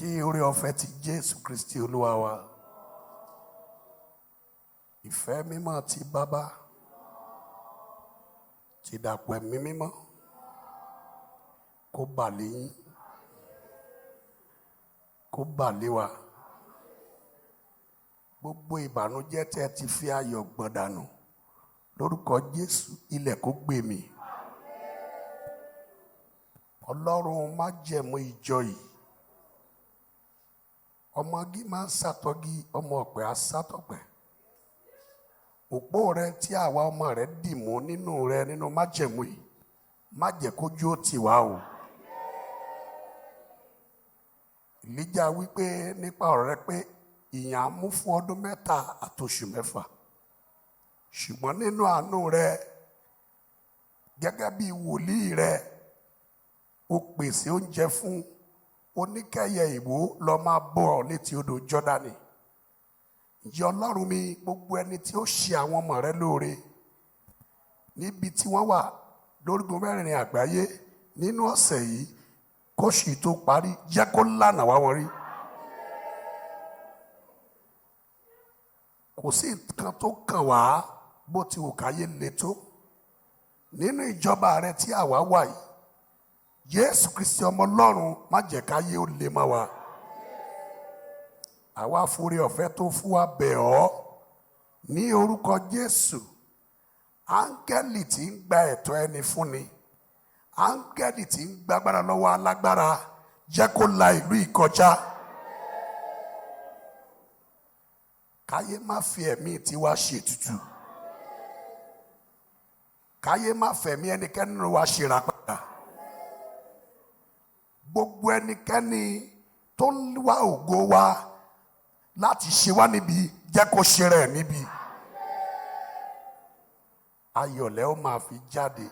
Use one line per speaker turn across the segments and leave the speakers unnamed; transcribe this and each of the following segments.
Kí oore ọ̀fẹ́ ti Jésù Kristi Olúwa wa, ìfẹ́ mímọ́ ti Baba, ti dàpọ̀ ẹ̀mí mímọ́, kó bà lé yín, kó bà lé wa. Gbogbo ìbànújẹ́ tẹ́ ti fi ayọ̀ gbọ̀n dànù, lórúkọ Jésù ilẹ̀ kó gbé mì. Ọlọ́run májẹ̀mú ìjọ yìí, ọmọgí máa ń sàtọ́gí, ọmọ ọ̀pẹ á sàtọ̀pẹ̀. Òpó rẹ tí àwa ọmọ rẹ dì mú nínú rẹ nínú májẹ̀mú yìí, má jẹ́ kójú ó tì wá o. Èlíjà wípé nípa ọ̀rọ̀ rẹ pé ìyàn á mú fún ọdún 3 àtoṣù 6. Ṣùgbọ́n nínú àánú rẹ, gẹ́gẹ́ bí wòlíì rẹ, ó pèsè oúnjẹ fún oníkẹyẹ ìwó lọ máa bọ̀ létí odò Jọ́dánì. Ǹjẹ́ Ọlọ́run mi, gbogbo ẹni tí ó ṣe àwọn ọmọ rẹ lóore níbi tí wọ́n wà lórígun mẹ́rin àgbáyé nínú ọ̀sẹ̀ yìí, kóṣù tó parí, jẹ́ kó lànà wá wọn rí. Kò sí nǹkan tó kàn wá bó ti wù káyé le tó nínú ìjọba rẹ tí àwa wà yìí. Jésù Kristi ọmọ Ọlọ́run, má jẹ́ káyé ó le mọ́ wa. Àwa forí ọ̀fẹ́ tó fún wa bẹ̀ ọ́ ní orúkọ Jésù. Áńgẹ́lì tí ń gba ẹ̀tọ́ ẹni fúnni, áńgẹ́lì tí ń gbàgbára lọ́wọ́ alágbára, jẹ́ kó la ìlú ìkọjá. Káyé má fi ẹ̀mí tiwa ṣètùtù, káyé má fẹ̀mí ẹnikẹ́ni nínú wa ṣèràpadà. Gbogbo ẹnikẹ́ni tó ń wá ògo wa láti ṣe wá níbi, jẹ́ kó ṣe rẹ̀ níbi. Ayọ̀lẹ́ ó máa fi jáde,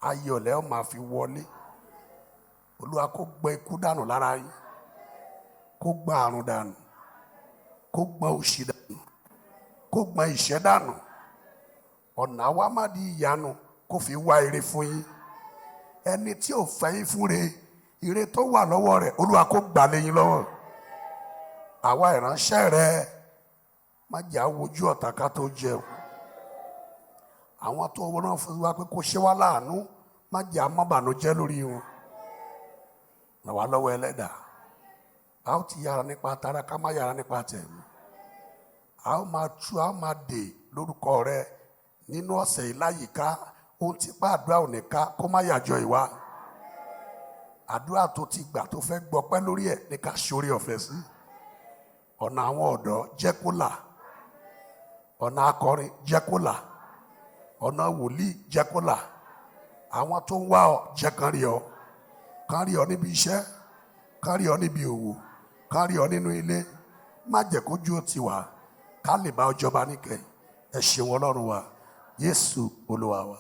ayọ̀lẹ́ ó máa fi wọlé. Olúwa kó gbọ̀n ikú dànù lára yín, kó gbọ̀n àrùn dànù, kó gbọ̀n òṣì dànù, kó gbọ̀n ìṣẹ́ dànù. Ọ̀nà wa má di ìyanu, kó fi wá ire fún yín. Ẹni tí ò fẹ́ yín fún ire tó wà lọ́wọ́ rẹ̀, Olúwa kó gbà lé yín lọ́wọ́. Àwa ìránṣẹ́ rẹ, má jẹ́ àwojú ọ̀tá ká tó jẹun. Àwọn tó wọ́n náà fún wa pé kó ṣe wá láàánú, má jẹ́ àmọ́bànújẹ́ lórí wọn. Ràn wá lọ́wọ́ Ẹlẹ́dàá. A ó ti yára nípa tara, ká má yára nípa tẹ̀mí. A ó máa tú, a ó máa dè lórúkọ rẹ nínú ọ̀sẹ̀ yìí láyìíká. Ohun tí bá àdúrà ò ní ká, kó má yàjọ ìwà. Àdúrà tó ti gbà tó fẹ́ gbọpẹ́ lórí ẹ̀ ní ká ṣorí ọ̀fẹ́ sí. Ọ̀nà àwọn ọ̀dọ́ jẹ́ kó là, ọ̀nà akọrin jẹ́ kó là, ọ̀nà wòlíì jẹ́ kó là. Àwọn tó ń wá ọ jẹ́ kán rí ọ níbi iṣẹ́, kán rí ọ níbi òwò, kán rí ọ nínú ilé. Má jẹ́ kójú ó tì wá, ká lè bá ọ jọba níkẹyìn. Ẹ ṣeun Ọlọ́run wa, Jésù Olúwa wa.